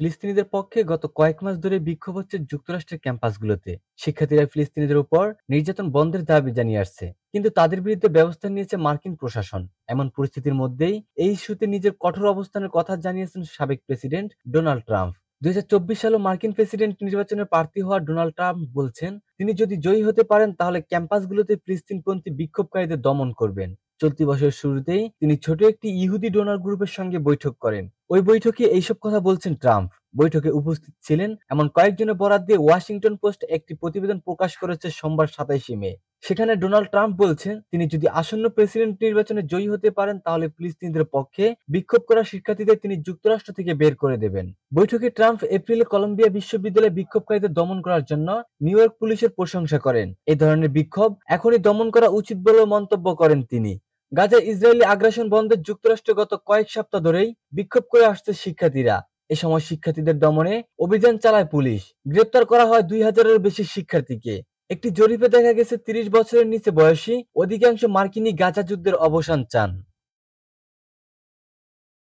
ফিলিস্তিনিদের পক্ষে গত কয়েক মাস ধরে বিক্ষোভ হচ্ছে যুক্তরাষ্ট্রের ক্যাম্পাসগুলোতে। শিক্ষার্থীরা ফিলিস্তিনিদের উপর নির্যাতন বন্ধের দাবি জানিয়ে আসছে, কিন্তু তাদের বিরুদ্ধে ব্যবস্থা নিয়েছে মার্কিন প্রশাসন। এমন পরিস্থিতির মধ্যেই এই ইস্যুতে নিজের কঠোর অবস্থানের কথা জানিয়েছেন সাবেক প্রেসিডেন্ট ডোনাল্ড ট্রাম্প। 2024 সালে মার্কিন প্রেসিডেন্ট নির্বাচনে প্রার্থী হওয়া ডোনাল্ড ট্রাম্প বলছেন, তিনি যদি জয়ী হতে পারেন তাহলে ক্যাম্পাসগুলোতে ফিলিস্তিনপন্থী বিক্ষোভকারীদের দমন করবেন। চলতি বছরের শুরুতেই তিনি ছোট একটি ইহুদি ডোনার গ্রুপের সঙ্গে বৈঠক করেন। ওই বৈঠকে এইসব কথা বলছেন ট্রাম্প। বৈঠকে উপস্থিত ছিলেন এমন কয়েকজনের বরাত দিয়ে ওয়াশিংটন পোস্ট একটি প্রতিবেদন প্রকাশ করেছে সোমবার 27 মে। সেখানে ডোনাল্ড ট্রাম্প বলছেন, তিনি যদি আসন্ন প্রেসিডেন্ট নির্বাচনে জয়ী হতে পারেন তাহলে ফিলিস্তিনিদের পক্ষে বিক্ষোভ করা শিক্ষার্থীদের তিনি যুক্তরাষ্ট্র থেকে বের করে দেবেন। বৈঠকে ট্রাম্প এপ্রিলে কলম্বিয়া বিশ্ববিদ্যালয়ে বিক্ষোভকারীদের দমন করার জন্য নিউ ইয়র্ক পুলিশের প্রশংসা করেন। এই ধরনের বিক্ষোভ এখনই দমন করা উচিত বলেও মন্তব্য করেন তিনি। গাজায় ইসরায়েলি আগ্রাসন বন্ধে যুক্তরাষ্ট্রে গত কয়েক সপ্তাহ ধরেই বিক্ষোভ করে আসছে শিক্ষার্থীরা। এ সময় শিক্ষার্থীদের দমনে অভিযান চালায় পুলিশ। গ্রেপ্তার করা হয় 2000-এরও বেশি শিক্ষার্থীকে। একটি জরিপে দেখা গেছে 30 বছরের নিচে বয়সী অধিকাংশ মার্কিনই গাজা যুদ্ধের অবসান চান।